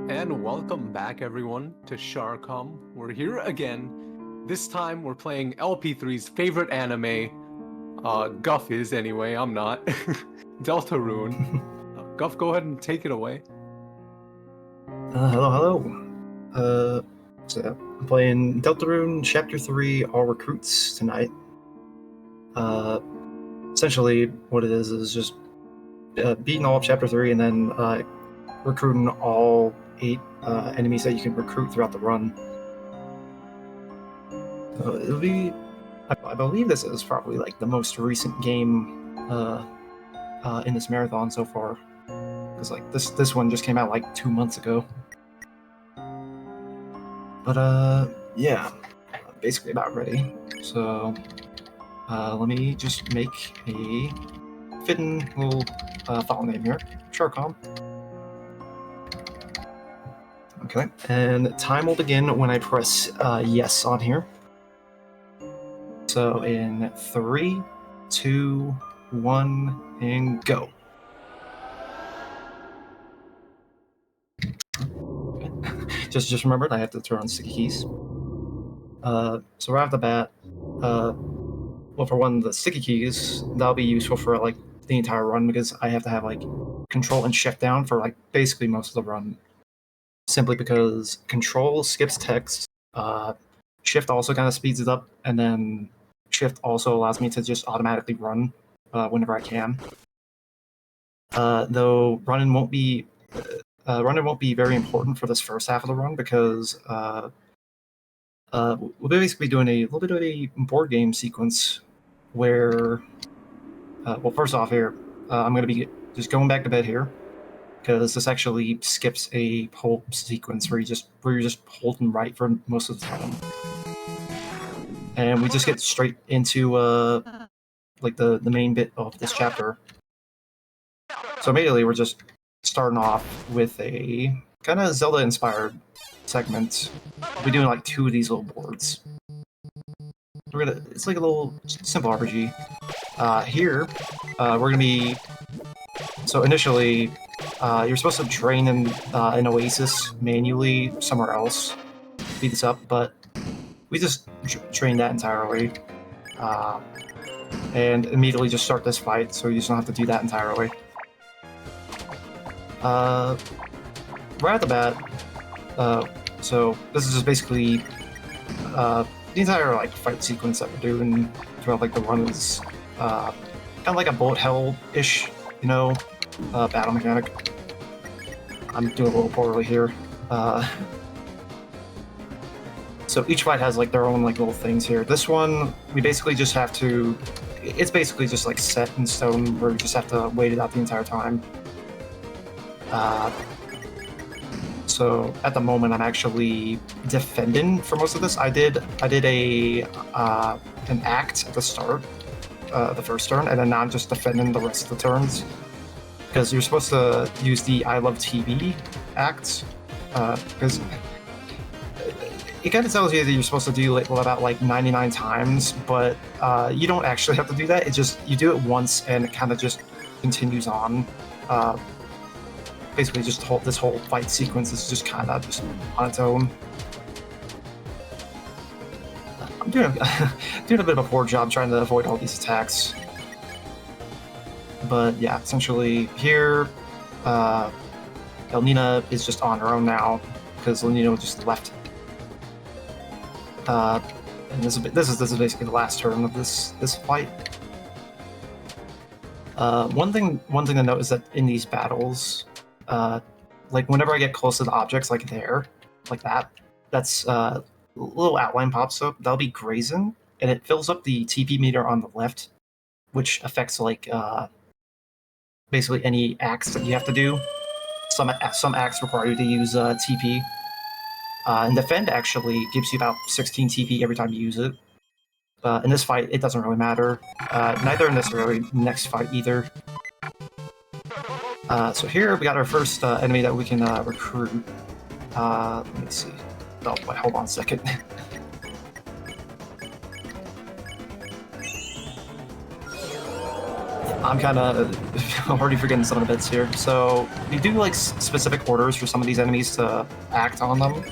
And welcome back, everyone, to SHARCOM. We're here again. This time, we're playing LP3's favorite anime. Guff is, anyway. I'm not. Deltarune. Guff, go ahead and take it away. Hello. So I'm playing Deltarune Chapter 3 All Recruits tonight. Essentially, what it is just beating all of Chapter 3 and then recruiting all 8 enemies that you can recruit throughout the run. It'll be... I believe this is probably like the most recent game in this marathon so far. Because like this one just came out like 2 months ago. But yeah, I'm basically about ready. So let me just make a fitting little file name here, SHARCOM. Okay, and time will begin when I press yes on here. So in 3, 2, 1, and go. Just remembered I have to turn on sticky keys. So right off the bat, well, for one, the sticky keys, that'll be useful for like the entire run because I have to have like control and shift down for like basically most of the run. Simply because control skips text, shift also kind of speeds it up, and then shift also allows me to just automatically run whenever I can. Though running won't be very important for this first half of the run because we'll basically be doing a little bit of a board game sequence where, well, first off here, I'm going to be just going back to bed here because this actually skips a whole sequence where you're just holding right for most of the time, and we just get straight into like the main bit of this chapter. So immediately we're just starting off with a kind of Zelda-inspired segment. We'll be doing like 2 of these little boards. It's like a little simple RPG. Here, we're gonna be. So initially, you're supposed to train in an oasis manually somewhere else, speed this up, but we just train that entirely, and immediately just start this fight. So you just don't have to do that entirely. Right at the bat, so this is just basically the entire like fight sequence that we're doing throughout like the run is kind of like a bullet hell-ish, battle mechanic. I'm doing a little poorly here. So each fight has like their own like little things here. This one, we basically just have to. It's basically just like set in stone where we just have to wait it out the entire time. So at the moment, I'm actually defending for most of this. I did an act at the start, the first turn, and then now I'm just defending the rest of the turns because you're supposed to use the I Love TV act because it kind of tells you that you're supposed to do like about like 99 times, but you don't actually have to do that. You do it once and it kind of just continues on. Basically, just this whole fight sequence is just kind of just on its own. I'm doing a bit of a poor job trying to avoid all these attacks. But yeah, essentially here, Elnina is just on her own now because Lenino just left. And this is basically the last turn of this fight. One thing to note is that in these battles, like whenever I get close to the objects, like there, like that's little outline pops up. That'll be grazing, and it fills up the TP meter on the left, which affects like basically any acts that you have to do. Some acts require you to use TP. And defend actually gives you about 16 TP every time you use it. In this fight, it doesn't really matter. Neither in this really next fight either. So here we got our first enemy that we can recruit. Let me see. Oh, wait, hold on a second. I'm kind of already forgetting some of the bits here. So we do like specific orders for some of these enemies to act on them.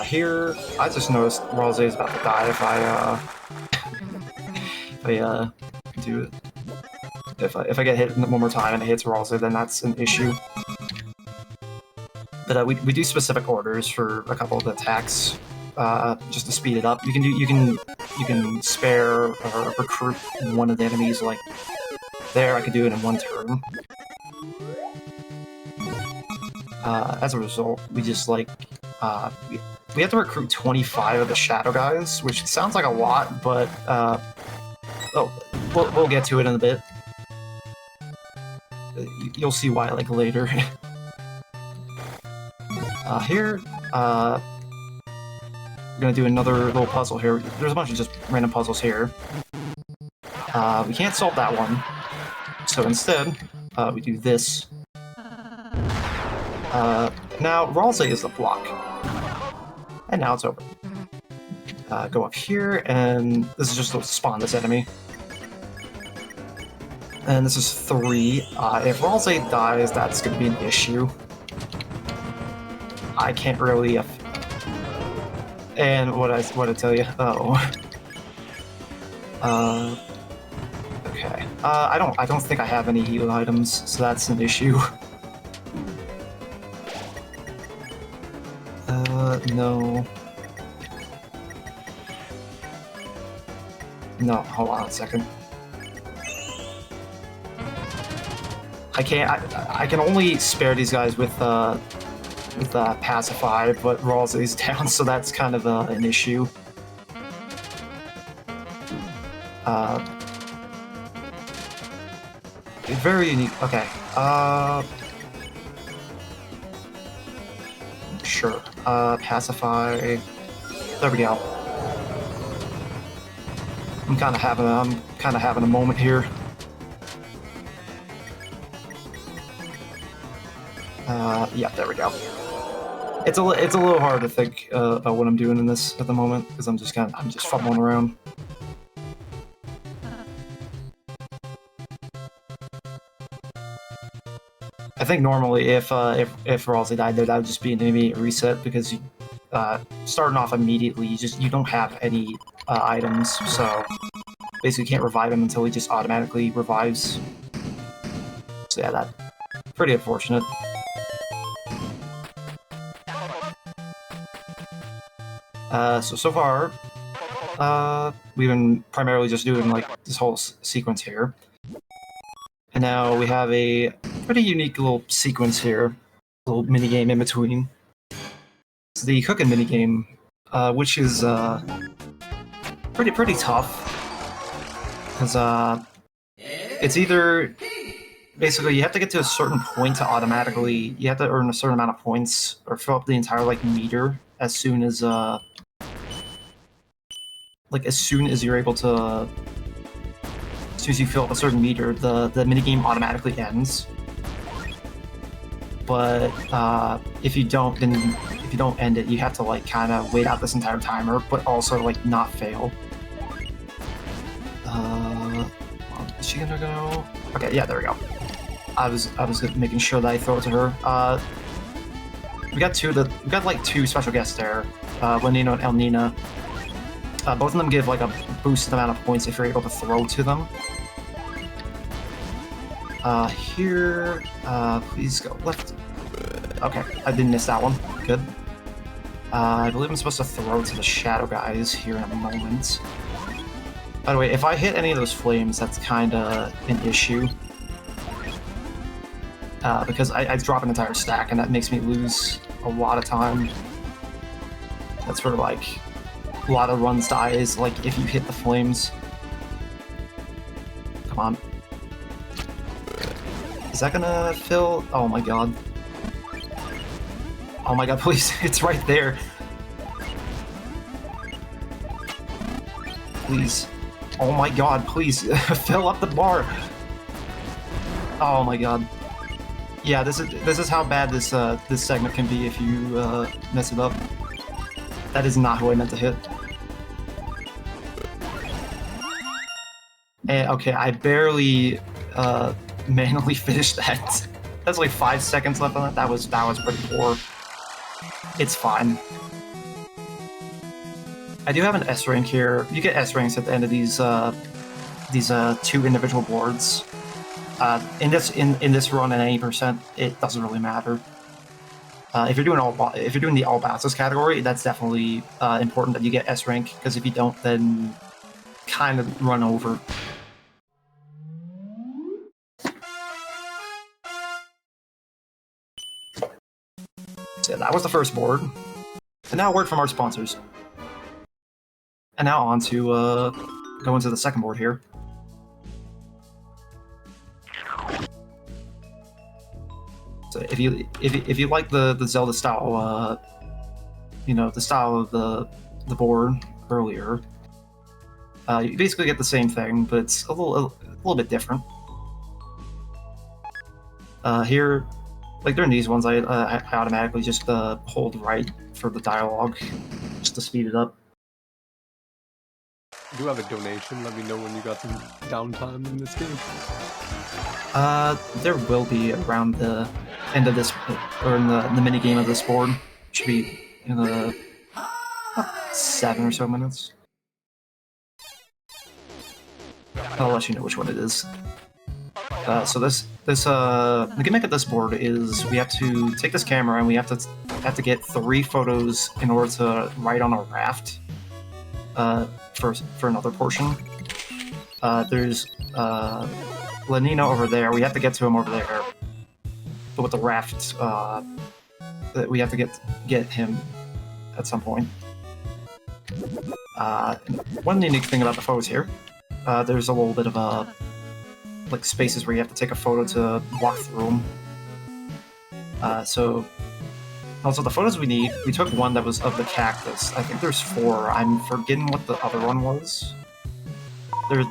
Here, I just noticed Rose is about to die if I do it. If I get hit one more time and it hits Rose, then that's an issue. But we do specific orders for a couple of the attacks, just to speed it up. You can spare or recruit one of the enemies like there. I could do it in one turn. As a result, we just like we have to recruit 25 of the shadow guys, which sounds like a lot, but we'll get to it in a bit. You'll see why like later. Here, we're gonna do another little puzzle here. There's a bunch of just random puzzles here. We can't solve that one, so instead, we do this. Now, Ralse is the block. And now it's over. Go up here, and this is just to spawn this enemy. And this is 3. If Ralse dies, that's going to be an issue. I can't really... And what I tell you? Oh. Okay. I don't think I have any heal items, so that's an issue. No. No, hold on a second. I can't. I can only spare these guys with pacify, but Rawls is down, so that's kind of an issue. Very unique. Okay. Sure. Pacify. There we go. I'm kind of having a moment here. Yeah, there we go. It's a little hard to think about what I'm doing in this at the moment because I'm just fumbling around. I think normally if Ralsei died there, that would just be an immediate reset because starting off immediately, you don't have any items, so basically you can't revive him until he just automatically revives. So yeah, that's pretty unfortunate. So far, we've been primarily just doing like this whole sequence here. And now we have a pretty unique little sequence here, a little minigame in between. It's the cooking minigame, which is pretty tough, because it's either basically you have to get to a certain point to automatically, you have to earn a certain amount of points or fill up the entire like meter as soon as you're able to. As soon as you fill up a certain meter, the minigame automatically ends. But if you don't end it, you have to like kind of wait out this entire timer, but also like not fail. Is she gonna go? Okay, yeah, there we go. I was making sure that I throw it to her. We got like two special guests there, Lenino and El Nina. Both of them give like a boosted amount of points if you're able to throw to them. Here, please go left. Okay, I didn't miss that one. Good. I believe I'm supposed to throw to the shadow guys here in a moment. By the way, if I hit any of those flames, that's kinda an issue. Because I drop an entire stack and that makes me lose a lot of time. That's where like a lot of runs dies, like if you hit the flames. Come on. Is that gonna fill? Oh my god. Oh my god, please, it's right there. Please. Oh my god, please, fill up the bar. Oh my god. Yeah, this is how bad this segment can be if you mess it up. That is not who I meant to hit. Okay, I barely manually finished that. That's like 5 seconds left on it. That was pretty poor. It's fine. I do have an S rank here. You get S ranks at the end of these 2 individual boards. In this run at any percent, it doesn't really matter. If you're doing the all bounces category, that's definitely important that you get S rank, because if you don't, then kind of run over. So that was the first board. And now a word from our sponsors. And now on to go into the second board here. So if you like the Zelda style, the style of the board earlier, you basically get the same thing, but it's a little bit different. Here, like during these ones, I automatically just hold right for the dialogue, just to speed it up. Do you have a donation? Let me know when you got some downtime in this game. There will be around the end of this, or in the mini game of this board. Should be in the 7 or so minutes. I'll let you know which one it is. So the gimmick of this board is we have to take this camera and we have to get 3 photos in order to ride on a raft. For another portion. There's Lanino over there. We have to get to him over there. But with the raft, we have to get him at some point. One unique thing about the photos here, there's a little bit of like spaces where you have to take a photo to walk through them. So also the photos we took one that was of the cactus. I think there's 4. I'm forgetting what the other one was.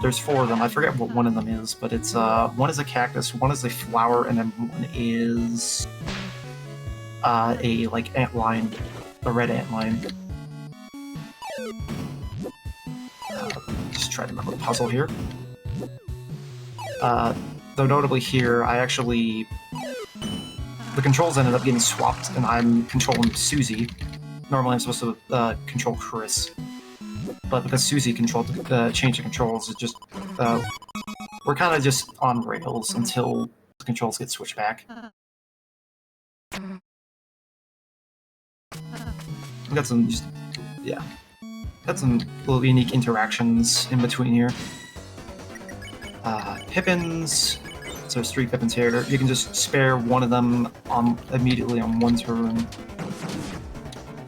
There's 4 of them. I forget what one of them is, but it's one is a cactus, one is a flower, and then one is a like antlion, a red antlion. Just try to remember the puzzle here. Though notably here, the controls ended up getting swapped, and I'm controlling Susie. Normally I'm supposed to control Chris. But because Susie changed the controls, it just... we're kind of just on rails until the controls get switched back. We got some... Got some little unique interactions in between here. Pippins... So there's 3 Pippins here. You can just spare one of them immediately on one turn.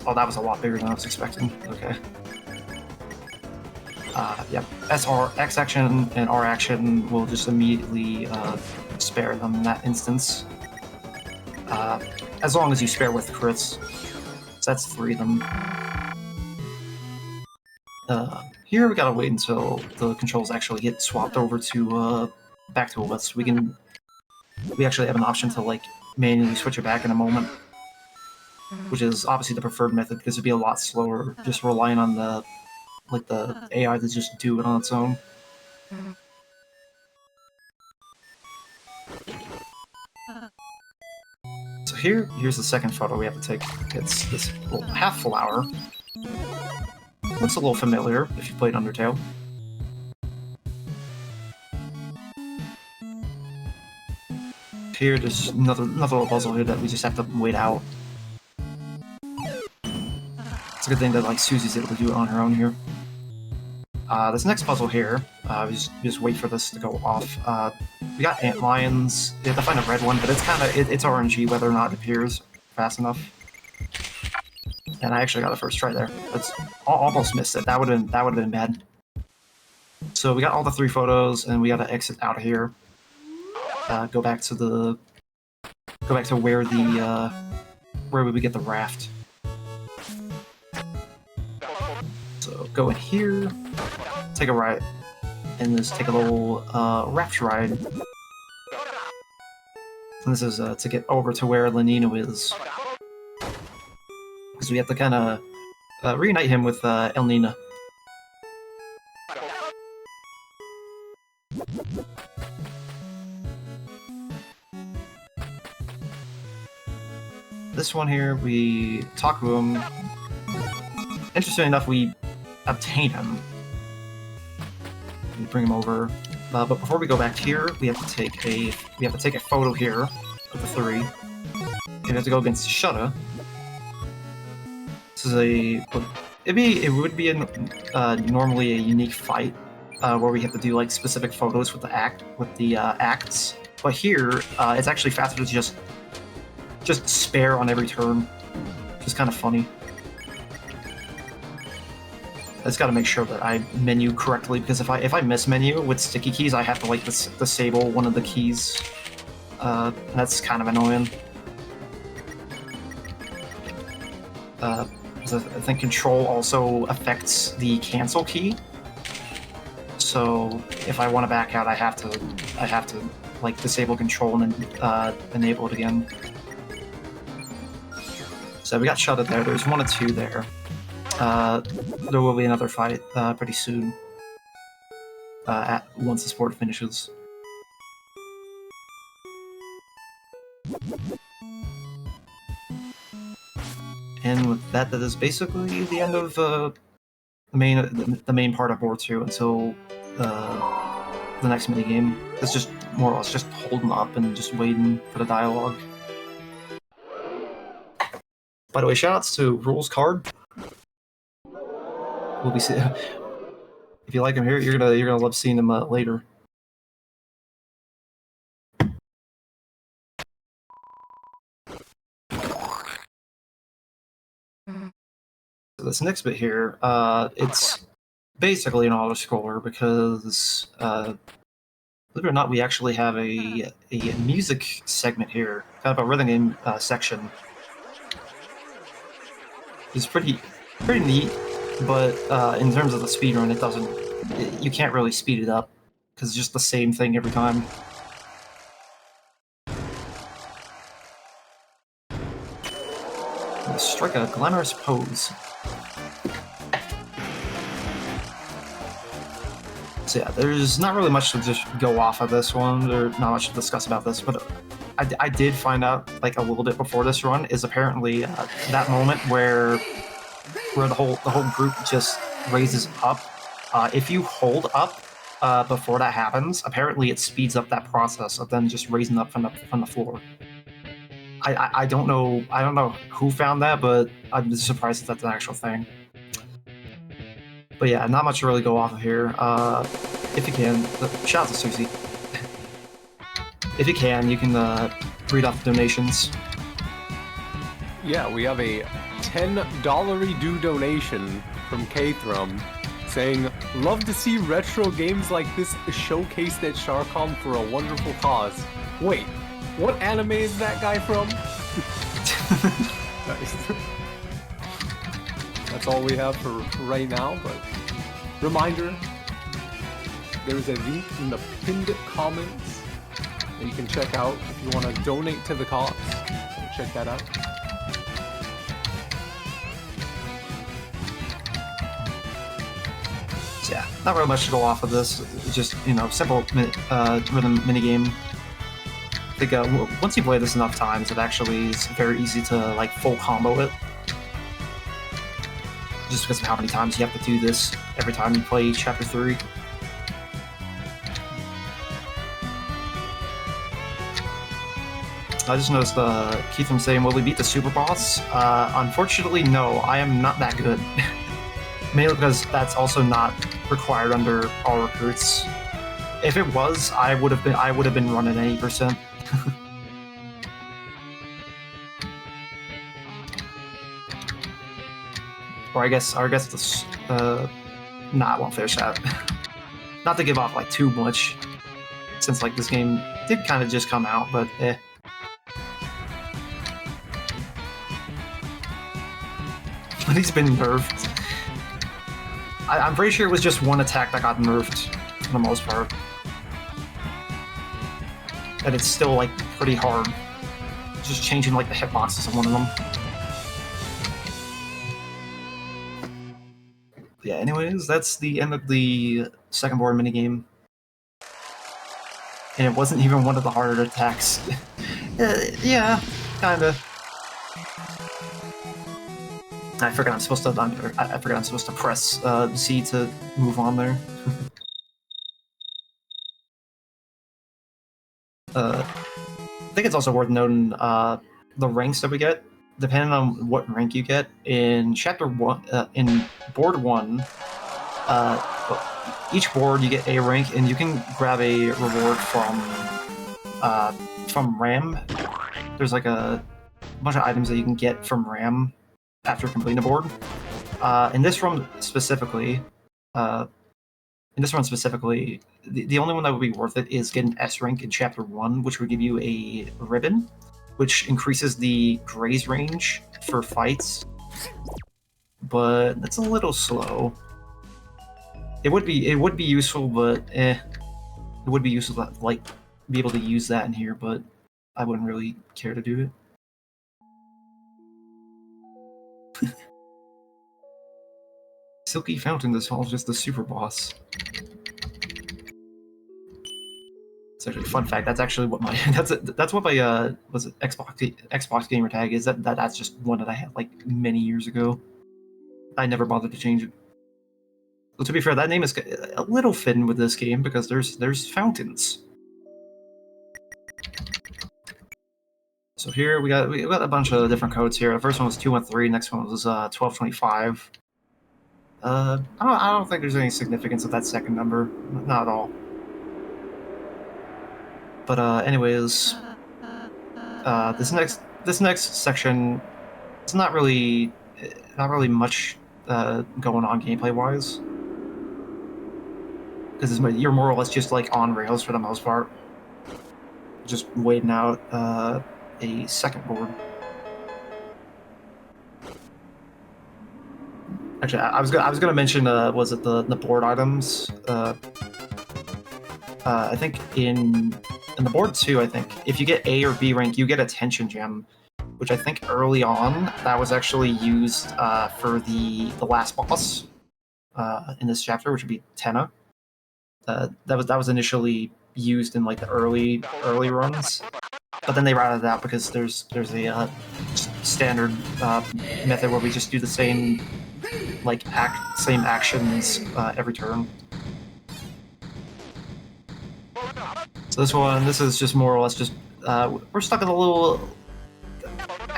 Oh, that was a lot bigger than I was expecting. Okay. Yep. X action and R action will just immediately spare them in that instance. As long as you spare with crits. So that's 3 of them. Here we gotta wait until the controls actually get swapped over to back to us. We actually have an option to like manually switch it back in a moment, which is obviously the preferred method because it'd be a lot slower just relying on the AI to just do it on its own. So here's the second photo we have to take. It's this little half flower. Looks a little familiar if you played Undertale. Here, there's another little puzzle here that we just have to wait out. It's a good thing that like Susie's able to do it on her own here. This next puzzle here, we just wait for this to go off. We got antlions. You have to find a red one, but it's it's RNG whether or not it appears fast enough. And I actually got a first try there. That's almost missed it. That would have been bad. So we got all the 3 photos, and we got to exit out of here. Go back to where where we get the raft. So go in here, take a ride, and just take a little raft ride. And this is to get over to where Lanino is, because we have to kind of reunite him with Elnina. This one here, we talk to him. Interesting enough, we obtain him. We bring him over. But before we go back here, we have to take a photo here of the three. We have to go against Shutta. This is it would be normally a unique fight where we have to do like specific photos with the acts. But here, it's actually faster to just spare on every turn. It's kind of funny. I just got to make sure that I menu correctly, because if I miss menu with sticky keys, I have to like disable one of the keys. That's kind of annoying. I think control also affects the cancel key. So if I want to back out, I have to like disable control and then enable it again. So we got Shutta there. There's 1 and 2 there. There will be another fight pretty soon. Once the sport finishes. And with that, that is basically the end of the main part of War 2 until the next minigame. It's just more or less just holding up and just waiting for the dialogue. By the way, shoutouts to Rules Card. We'll be if you like him here, you're gonna love seeing him later. So this next bit here, it's basically an auto-scroller because, believe it or not, we actually have a music segment here, kind of a rhythm game section. It's pretty neat, but in terms of the speedrun, you can't really speed it up because it's just the same thing every time. Strike a glamorous pose. So yeah, there's not really much to just go off of this one. There's not much to discuss about this, but I did find out like a little bit before this run is apparently that moment where the whole group just raises up. If you hold up before that happens, apparently it speeds up that process of them just raising up from the floor. I don't know who found that, but I'm just surprised that that's an actual thing. But yeah, not much to really go off of here. If you can, shout out to Susie. If you can read off the donations. Yeah, we have a $10 due donation from K-Thrum saying, "Love to see retro games like this showcased at SHARCOM for a wonderful cause." Wait, what anime is that guy from? Nice. That's all we have for right now, but reminder, there's a link in the pinned comments that you can check out if you want to donate to the cause. So check that out. So yeah, not really much to go off of this. It's just, simple rhythm minigame. I think once you play this enough times, it actually is very easy to like full combo it. Just because of how many times you have to do this every time you play Chapter 3. I just noticed Keith from saying, "Will we beat the super boss?" Unfortunately, no. I am not that good. Mainly because that's also not required under all recruits. If it was, I would have been running 80%. Or I guess this I won't finish that. Not to give off like too much, since like this game did kind of just come out, but eh. But he's been nerfed. I'm pretty sure it was just one attack that got nerfed for the most part. And it's still like pretty hard. Just changing like the hitboxes of one of them. Yeah, anyways, that's the end of the second board minigame. and it wasn't even one of the harder attacks. Yeah, kinda. I forgot I'm supposed to. I forgot I'm supposed to press Z to move on there. I think it's also worth noting the ranks that we get, depending on what rank you get. In Chapter 1, in Board 1, each board you get a rank, and you can grab a reward from RAM. There's like a bunch of items that you can get from RAM after completing a board. In this run specifically, the only one that would be worth it is getting S rank in Chapter 1, which would give you a ribbon, which increases the graze range for fights. But that's a little slow. It would be useful, but it would be useful to like be able to use that in here, but I wouldn't really care to do it. Silky Fountain, this hall is just the super boss. It's actually a fun fact. That's actually what my that's what my was it Xbox gamer tag is. That's just one that I had like many years ago. I never bothered to change it. But to be fair, that name is a little fitting with this game because there's fountains. So here we got a bunch of different codes here. The first one was 213. Next one was 1225. I don't think there's any significance of that second number, not at all. But anyways, this next section, it's not really much going on gameplay wise, because you're more or less just like on rails for the most part, just waiting out a second board. Actually, I was gonna mention was it the board items? I think in the board 2, I think if you get A or B rank, you get a tension gem, which I think early on that was actually used for the last boss in this chapter, which would be Tenna. That was initially used in like the early runs, but then they routed it out because there's a standard method where we just do the same same actions every turn. So this is just more or less just we're stuck in a little.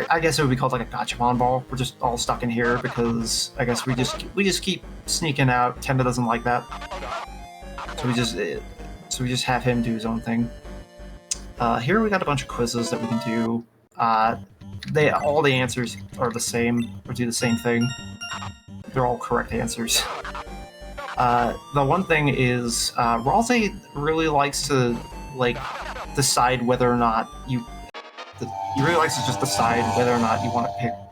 I guess it would be called like a Gachapon ball. We're just all stuck in here because I guess we just keep sneaking out. Tenda doesn't like that, so we just have him do his own thing. Here we got a bunch of quizzes that we can do. All the answers are the same or do the same thing. They're all correct answers. The one thing is Ralsei really likes to decide whether or not he really likes to just decide whether or not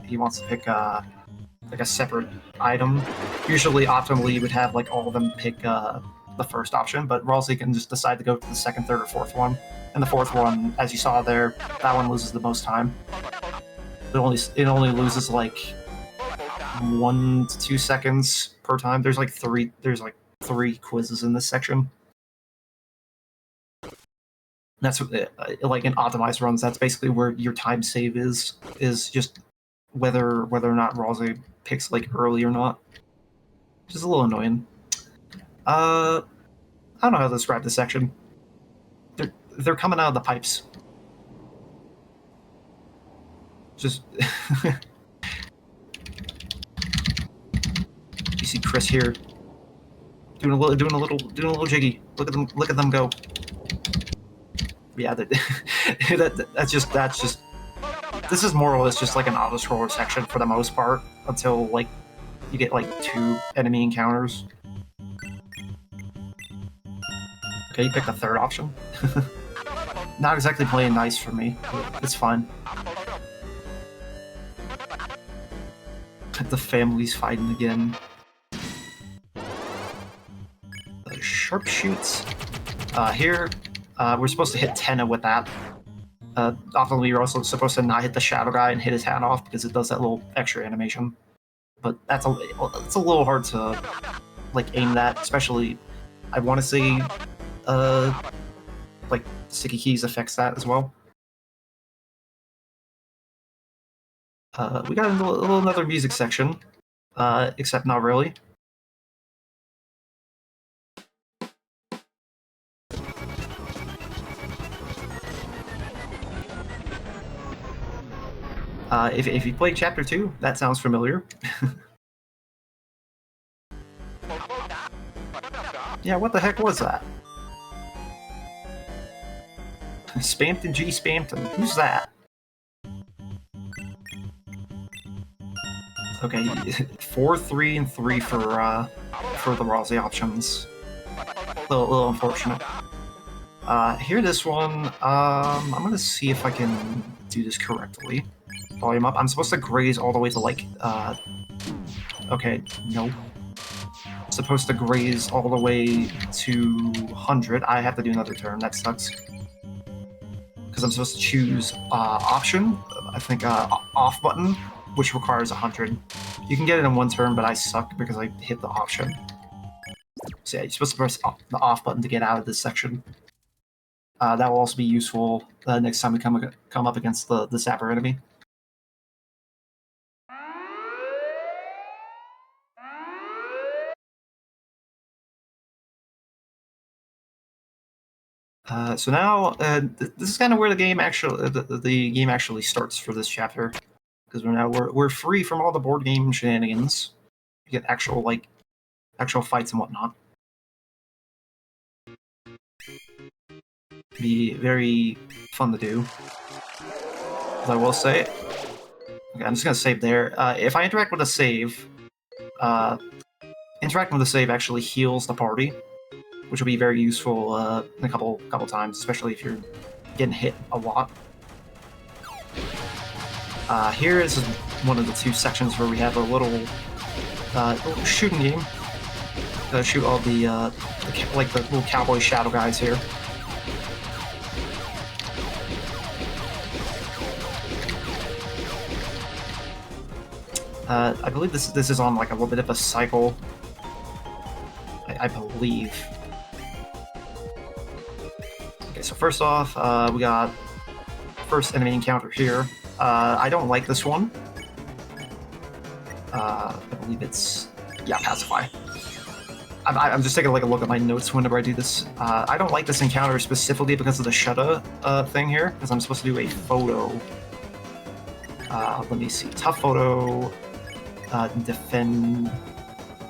he wants to pick like a separate item. Usually, optimally, you would have like all of them pick the first option, but Ralsei can just decide to go to the second, third, or fourth one. And the fourth one, as you saw there, that one loses the most time. It only loses like 1 to 2 seconds per time. There's like three quizzes in this section. That's like in optimized runs. That's basically where your time save is just whether or not Ralsei picks like early or not. Which is a little annoying. I don't know how to describe this section. They're coming out of the pipes. Just you see Chris here doing a little jiggy. Look at them go. Yeah, that's just. This is more or less just like an auto scroller section for the most part until like you get like 2 enemy encounters. Okay, you pick the third option. Not exactly playing nice for me. It's fine. The family's fighting again. The sharpshoots. Here, we're supposed to hit Tenna with that. Often we're also supposed to not hit the shadow guy and hit his hand off because it does that little extra animation. But it's a little hard to like aim that, especially I want to say like sticky keys affects that as well. We got a little another music section, except not really. If you played Chapter 2, that sounds familiar. Yeah, what the heck was that? Spampton G. Spampton. Who's that? Okay, 4, 3, and 3 for the Rosé options. A little unfortunate. Here, this one, I'm gonna see if I can do this correctly. Volume up. I'm supposed to graze all the way to, like, okay, no. Supposed to graze all the way to 100. I have to do another turn. That sucks. Because I'm supposed to choose option, I think off button, which requires 100. You can get it in one turn, but I suck because I hit the option. So yeah, you're supposed to press the off button to get out of this section. That will also be useful next time we come up against the Sapper enemy. So now, this is kind of where the game actually starts for this chapter, because we're free from all the board game shenanigans. You get actual fights and whatnot. Be very fun to do. As I will say. Okay, I'm just gonna save there. If I interact with a save, interacting with a save actually heals the party, which will be very useful in a couple times, especially if you're getting hit a lot. Here is one of the two sections where we have a little shooting game. Shoot all the little cowboy shadow guys here. I believe this is on like a little bit of a cycle. I believe. Okay, so first off, we got first enemy encounter here. I don't like this one. I believe it's Pacify. I'm just taking like a look at my notes whenever I do this. I don't like this encounter specifically because of the Shudda thing here, because I'm supposed to do a photo. Let me see. Tough photo. Defend.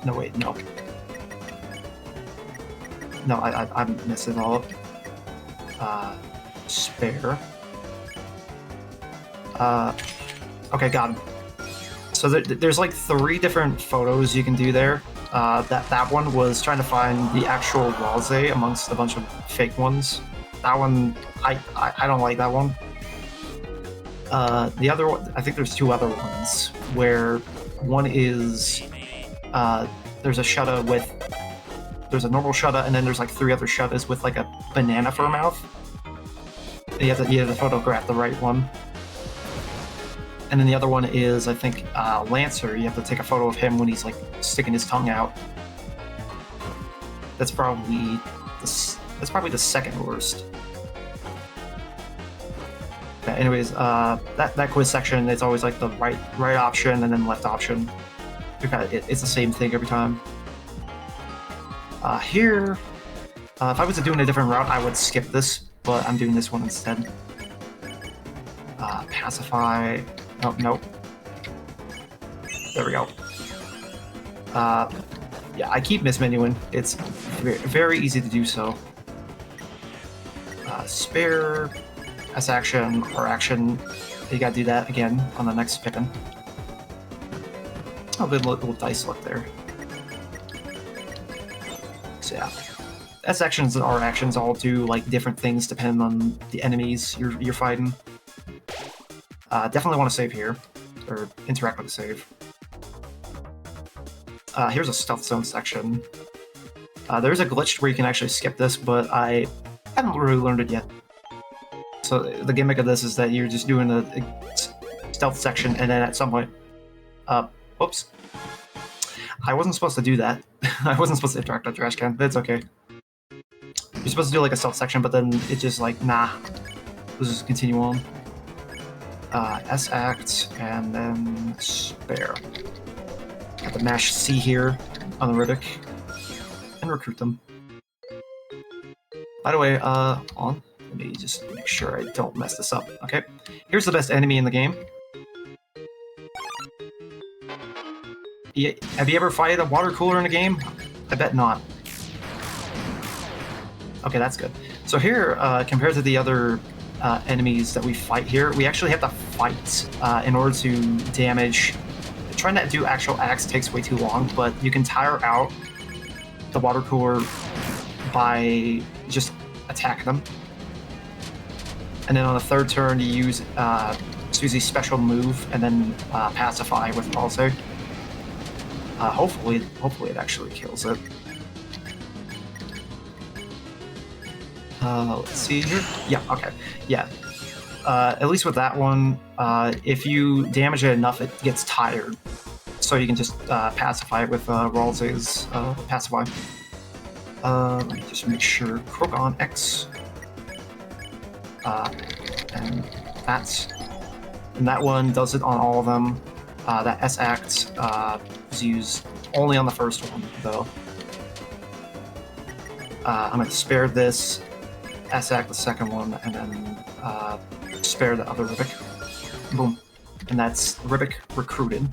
No, wait, no. No, I messed it all up. Spare. Okay, got him. So there's like 3 different photos you can do there. That one was trying to find the actual Rosé amongst a bunch of fake ones. That one, I don't like that one. The other one, I think there's 2 other ones, where one is, there's a Shudda with, there's a normal Shudda, and then there's like 3 other Shuddas with like a banana for a mouth. You have to photograph the right one. And then the other one is, I think, Lancer. You have to take a photo of him when he's like sticking his tongue out. That's probably the second worst. Yeah, anyways, that quiz section, it's always like the right option and then left option. It's the same thing every time. Here, if I was doing a different route, I would skip this, but I'm doing this one instead. Pacify. Oh, nope. There we go. Yeah, I keep mismenuing. It's very easy to do so. Spare, S action, or action. You gotta do that again on the next pippin. Oh, good little dice luck there. So yeah. S actions and R actions all do like different things depending on the enemies you're fighting. Definitely want to save here, or interact with a save. Here's a stealth zone section. There's a glitch where you can actually skip this, but I haven't really learned it yet. So the gimmick of this is that you're just doing a stealth section, and then at some point, whoops. I wasn't supposed to do that. I wasn't supposed to interact with trash can, but it's okay. You're supposed to do like a stealth section, but then it just like, nah. Let's just continue on. S act, and then spare. Got the mash C here on the Riddick, and recruit them. By the way, let me just make sure I don't mess this up. Okay, here's the best enemy in the game. Have you ever fighted a water cooler in a game? I bet not. Okay, that's good. So here, compared to the other enemies that we fight here, we actually have to fight in order to damage. Trying to do actual acts takes way too long, but you can tire out the water cooler by just attacking them. And then on the third turn, you use Susie's special move and then pacify with Pulsar. Hopefully it actually kills it. Let's see here. Yeah, okay. Yeah. At least with that one, if you damage it enough, it gets tired. So you can just pacify it with Ralsei's Pacify. Let me just make sure. Croak on X. And that's... And that one does it on all of them. That S act is used only on the first one, though. I'm going to spare this, S act the second one, and then spare the other Riddick. Boom. And that's Riddick recruited.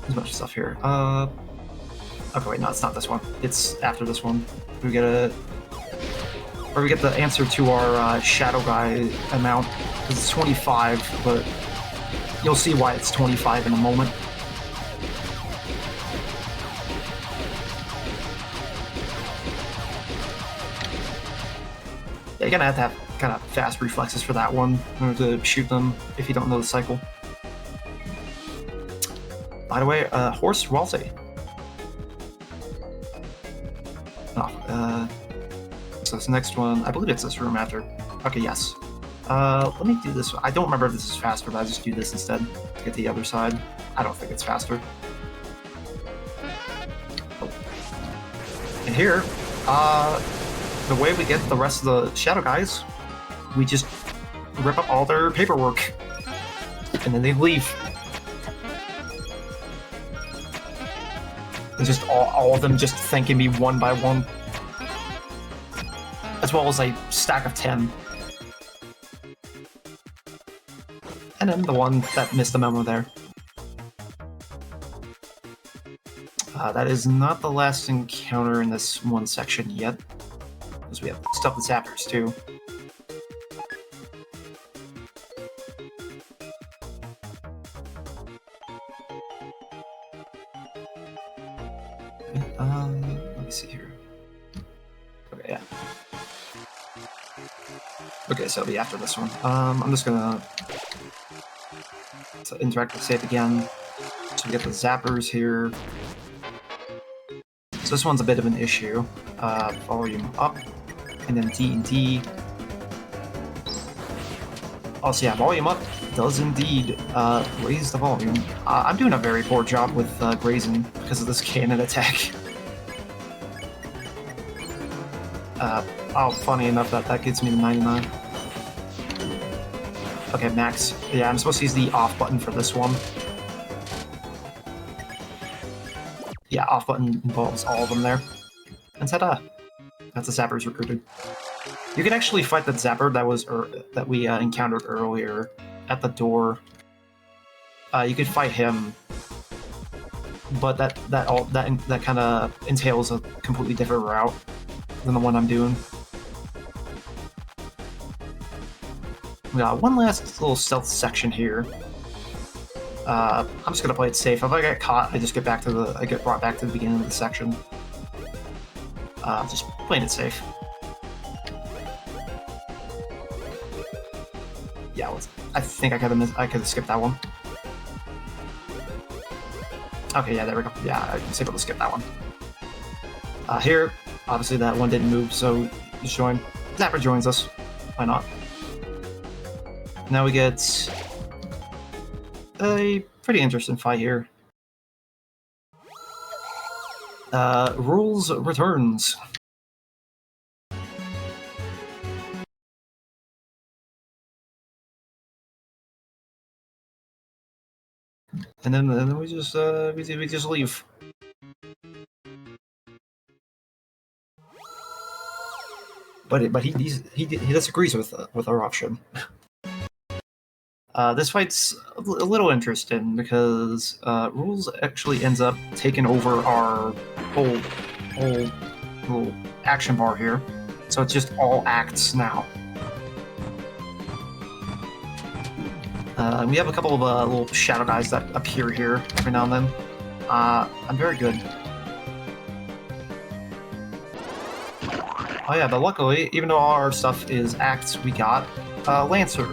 There's a bunch of stuff here. Okay, wait, no, it's not this one. It's after this one. We get the answer to our Shadow Guy amount. It's 25, but you'll see why it's 25 in a moment. Yeah, you're gonna have to have kind of fast reflexes for that one in order to shoot them if you don't know the cycle. By the way, Horse Ralsei. Oh, so this next one, I believe it's this room after. Okay, yes. Let me do this one. I don't remember if this is faster, but I just do this instead to get to the other side. I don't think it's faster. Oh. And here, the way we get the rest of the Shadow Guys, we just rip up all their paperwork, and then they leave. It's just all of them just thanking me one by one. As well as a stack of 10. And then the one that missed the memo there. That is not the last encounter in this one section yet. Because we have stuff with zappers too. Let me see here. Okay, yeah. Okay, so it'll be after this one. I'm just gonna interact with save again. So we get the zappers here. So this one's a bit of an issue. Volume up, and then D and D. Also, yeah, volume up does indeed raise the volume. I'm doing a very poor job with grazing because of this cannon attack. Oh, funny enough, that gets me to 99. Okay, max. Yeah, I'm supposed to use the off button for this one. Yeah, off button involves all of them there. And ta-da! That's the Zapper's recruited. You can actually fight that Zapper that we encountered earlier at the door. You could fight him, but that kind of entails a completely different route than the one I'm doing. We got one last little stealth section here. I'm just gonna play it safe. If I get caught, I just get brought back to the beginning of the section. Just playing it safe. Yeah, I think I could have skipped that one. Okay, yeah, there we go. Yeah, I was able to skip that one. Here, obviously that one didn't move, so just join. Zapper joins us. Why not? Now we get a pretty interesting fight here. Rules returns. And then we just leave. But he disagrees with our option. This fight's a little interesting because Rules actually ends up taking over our whole little action bar here, so it's just all acts now. We have a couple of little shadow guys that appear here every now and then. I'm very good. Oh yeah, but luckily, even though all our stuff is acts, we got Lancer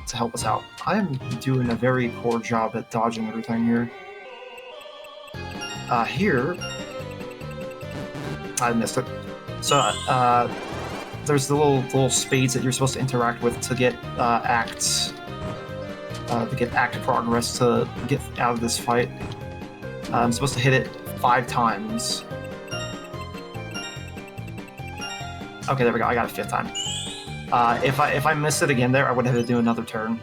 to help us out. I'm doing a very poor job at dodging everything here. Here, I missed it. So, there's the little spades that you're supposed to interact with to get acts, to get act progress to get out of this fight. I'm supposed to hit it 5 times. Okay, there we go. I got a 5th time. If I missed it again there, I would have to do another turn.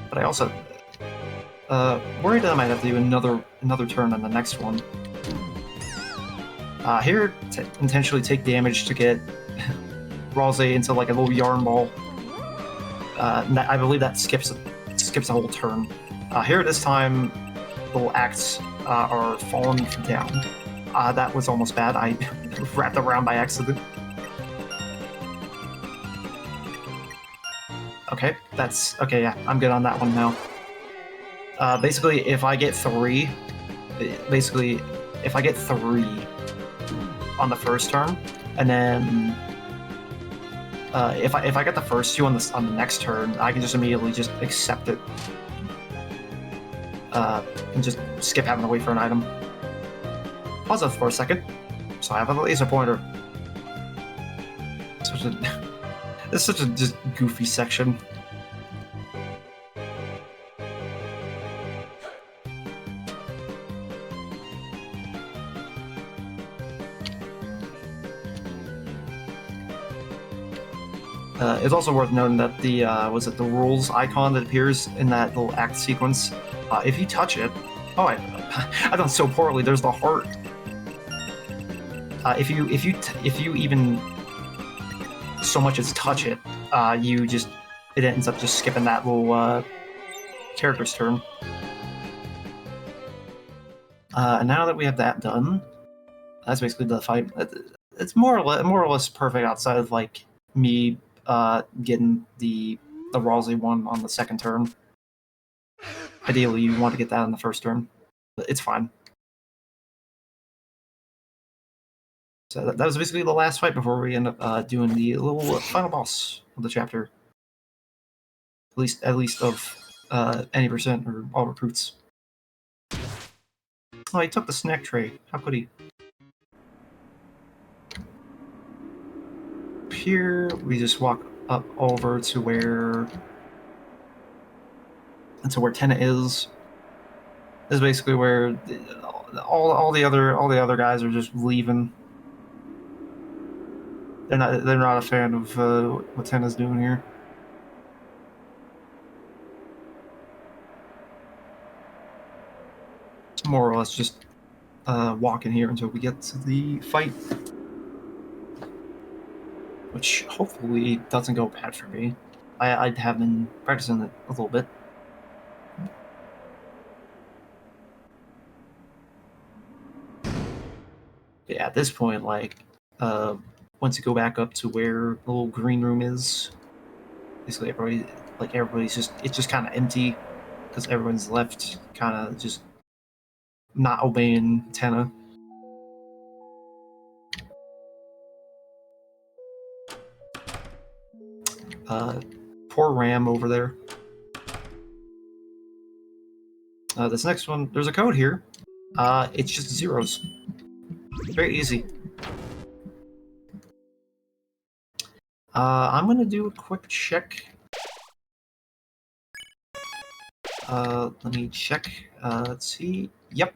But I also worried that I might have to do another turn on the next one. Here, to intentionally take damage to get Rose into like a little yarn ball. I believe that skips a whole turn. Here this time, little acts are falling down. That was almost bad. I wrapped around by accident. Okay, yeah, I'm good on that one now. Basically, if I get 3 on the first turn, and then if I get the first 2 on the next turn, I can just immediately just accept it and just skip having to wait for an item. Pause it for a second, so I have a laser pointer. This is such a just goofy section. It's also worth noting that the the rules icon that appears in that little act sequence, if you touch it, I done so poorly. There's the heart. If you even so much as touch it, it ends up just skipping that little character's turn. And now that we have that done, that's basically the fight. It's more or less perfect outside of like me getting the Ralsei one on the second turn. Ideally, you want to get that on the first turn, but it's fine. So that was basically the last fight before we end up doing the little final boss of the chapter. At least of any percent or all recruits. Oh, he took the snack tray. How could he? Here, we just walk up over to where Tenna is. This is basically where all the other guys are just leaving. They're not a fan of what Tenna's doing here. It's more or less just walking here until we get to the fight, which hopefully doesn't go bad for me. I have been practicing it a little bit. Yeah, at this point, like, once you go back up to where the little green room is, basically everybody's just kind of empty because everyone's left, kind of just not obeying Tenna. Poor Ram over there. This next one, there's a code here. It's just zeros. Very easy. I'm gonna do a quick check. Let me check. Let's see. Yep.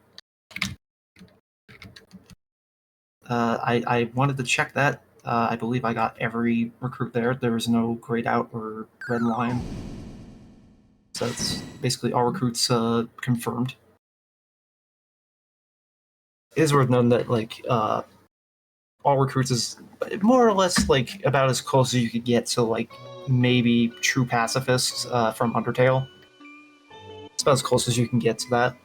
I wanted to check that. I believe I got every recruit there. There was no grayed out or red line. So it's basically all recruits confirmed. It is worth noting that like all recruits is more or less like about as close as you could get to like maybe true pacifists from Undertale. It's about as close as you can get to that.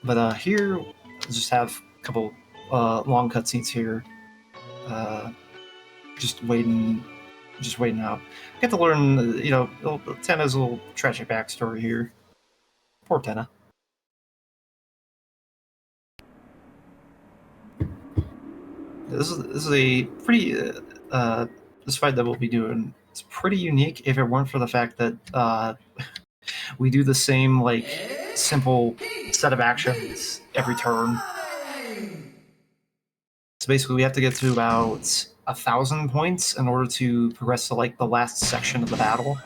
But here, we'll just have a couple long cutscenes here. Just waiting out. Get to learn, you know, Tenna's little tragic backstory here. Poor Tenna. This is a pretty this fight that we'll be doing. It's pretty unique if it weren't for the fact that we do the same like simple set of actions every turn. So basically, we have to get to about 1,000 points in order to progress to like the last section of the battle.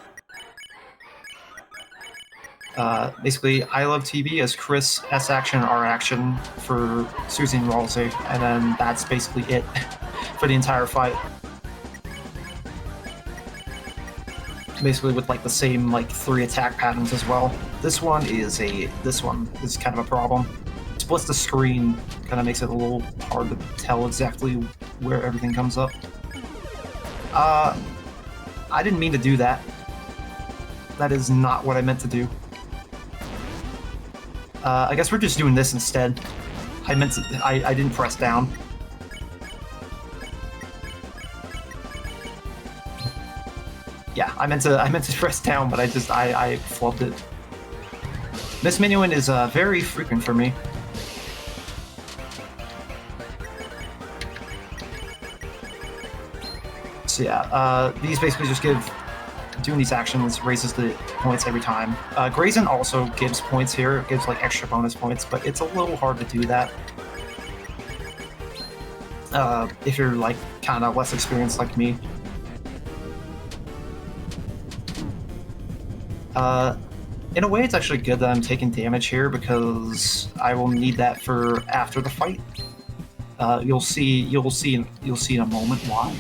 Basically, I love TB as Chris, S action, R action for Susie and Ralsei, and then that's basically it for the entire fight. Basically, with like the same like 3 attack patterns as well. This one is kind of a problem. Splits the screen, kind of makes it a little hard to tell exactly where everything comes up. I didn't mean to do that. That is not what I meant to do. I guess we're just doing this instead. I didn't press down. Yeah, I meant to press down, but I flubbed it. This minuin is very frequent for me. So yeah, these basically just doing these actions raises the points every time. Grazen also gives points here, it gives like extra bonus points, but it's a little hard to do that. If you're like kind of less experienced like me. In a way, it's actually good that I'm taking damage here because I will need that for after the fight. You'll see in a moment why.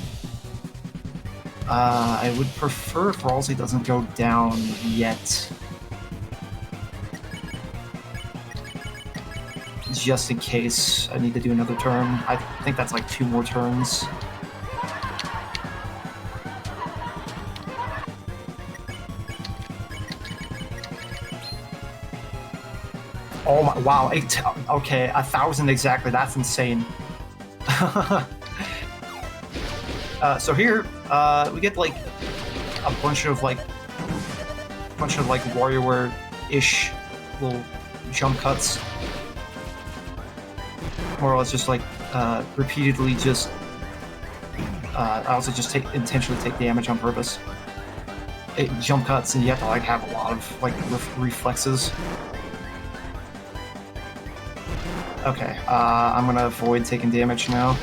I would prefer if Ralsei doesn't go down yet. Just in case I need to do another turn. I think that's like 2 more turns. Oh my, wow, okay, 1,000 exactly, that's insane. So here, we get like a bunch of WarioWare-ish little jump cuts. More or less just like repeatedly just I also just intentionally take damage on purpose. Jump cuts, and you have to like have a lot of like reflexes. Okay, I'm gonna avoid taking damage now.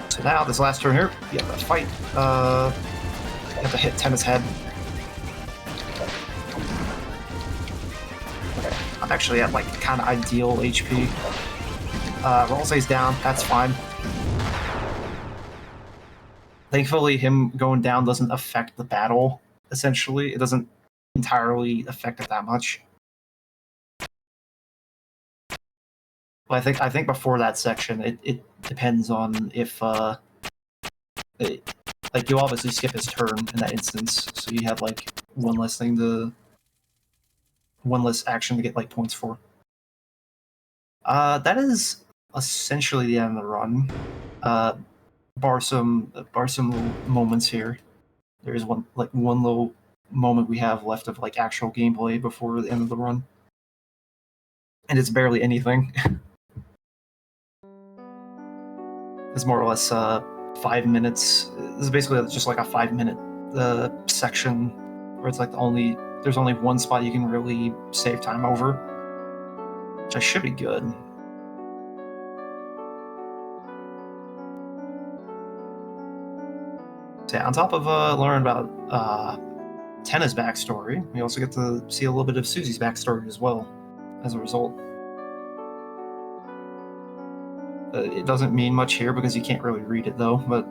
So now, this last turn here, you have to fight. You have to hit Tenna's head. Okay, I'm actually at like kind of ideal HP. Ralsei's down, that's fine. Thankfully, him going down doesn't affect the battle, essentially. It doesn't entirely affect it that much. But I think before that section, it depends on if like you obviously skip his turn in that instance, so you have like one less action to get like points for. That is essentially the end of the run. Bar some little moments here. There is one little moment we have left of like actual gameplay before the end of the run, and it's barely anything. It's more or less 5 minutes. This is basically just like a 5-minute section where it's like there's only one spot you can really save time over, which should be good. So yeah, on top of learning about Tenna's backstory, we also get to see a little bit of Susie's backstory as well. as a result. It doesn't mean much here because you can't really read it though, but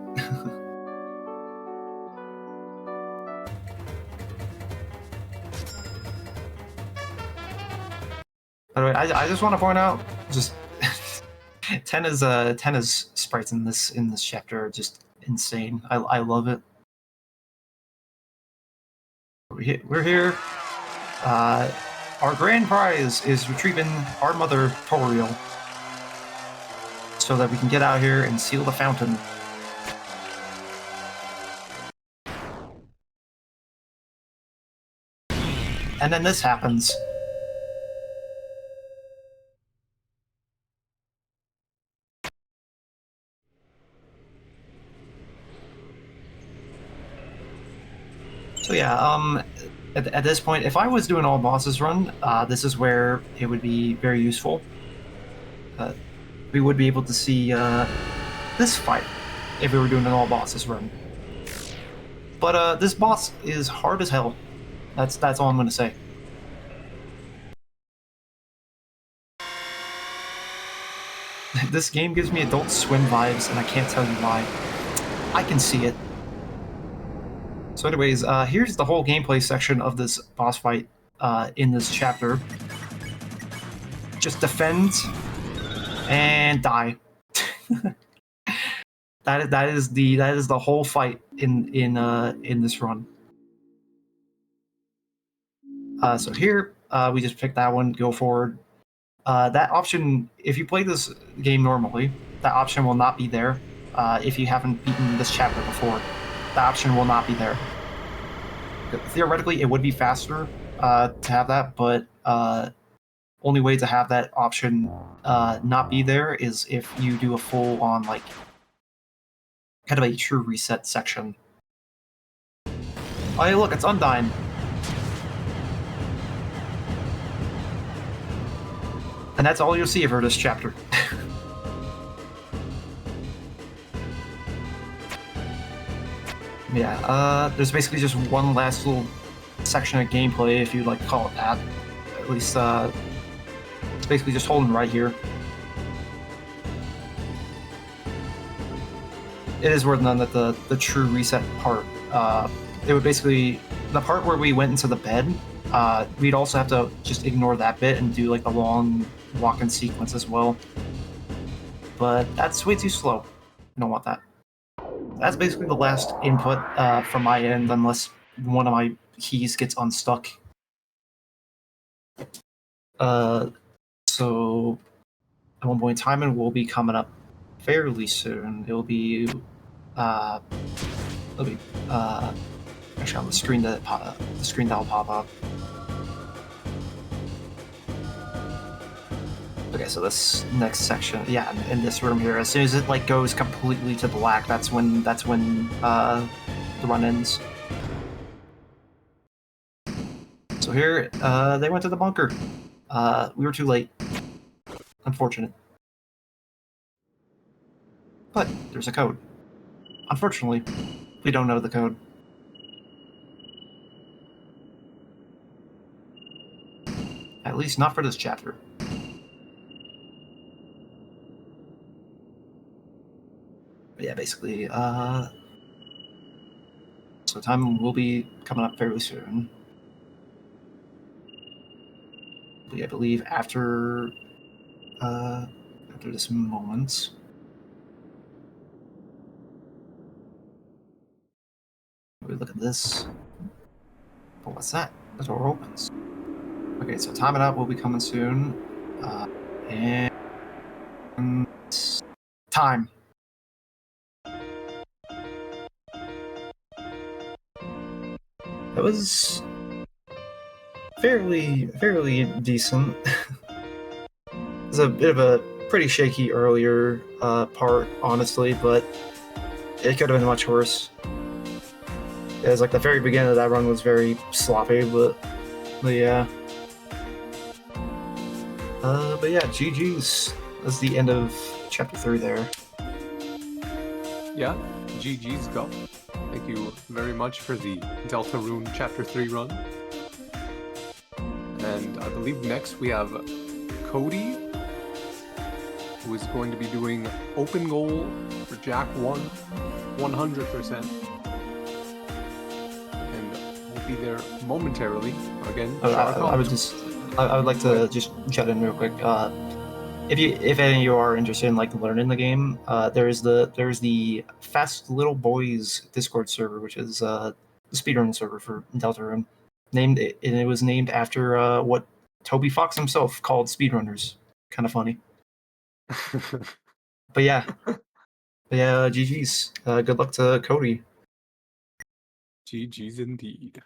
by the way, I just want to point out, just Tenna's sprites in this chapter are just insane. I love it. We're here. Our grand prize is retrieving our mother Toriel, so that we can get out here and seal the fountain. And then this happens. So yeah, at this point, if I was doing all bosses run, this is where it would be very useful. We would be able to see this fight if we were doing an all bosses run. But this boss is hard as hell. That's all I'm gonna say. This game gives me Adult Swim vibes, and I can't tell you why. I can see it. So anyways, here's the whole gameplay section of this boss fight in this chapter. Just defend and die. that is the whole fight in this run. So here we just pick that one, go forward. That option, if you play this game normally, that option will not be there. If you haven't beaten this chapter before, the option will not be there. Theoretically, it would be faster to have that, but only way to have that option not be there is if you do a full-on, like, kind of a true reset section. Oh, hey, look, it's Undyne. And that's all you'll see of her this chapter. Yeah, there's basically just one last little section of gameplay, if you'd like to call it that. At least, it's basically just holding right here. It is worth noting that the true reset part, it would basically, the part where we went into the bed, we'd also have to just ignore that bit and do like the long walk-in sequence as well. But that's way too slow. I don't want that. That's basically the last input from my end, unless one of my keys gets unstuck. So at one point in time, it will be coming up fairly soon. It'll be actually on the screen that'll pop up. Okay, so this next section, yeah, in this room here, as soon as it like goes completely to black, that's when the run ends. So here, they went to the bunker. We were too late. Unfortunate. But there's a code. Unfortunately, we don't know the code. At least not for this chapter. But yeah, basically, so time will be coming up fairly soon. But yeah, I believe after this moment. We look at this. Oh, what's that? The door opens. Okay, so time it up will be coming soon. And time. That was fairly decent. It was a bit of a pretty shaky earlier part, honestly, but it could have been much worse. It was like the very beginning of that run was very sloppy, but yeah. But yeah, GG's. That's the end of chapter 3 there. Yeah, GG's Guff. Thank you very much for the Deltarune chapter 3 run. And And I believe next we have Cody, who is going to be doing open goal for Jack 1, 100%. And we'll be there momentarily. Again, I would like to just chat in real quick. If any of you are interested in like learning the game, there's the Fast Little Boys Discord server, which is the speedrun server for Deltarune. It was named after what Toby Fox himself called speedrunners. Kind of funny. But yeah, GG's. Good luck to Cody. GG's indeed.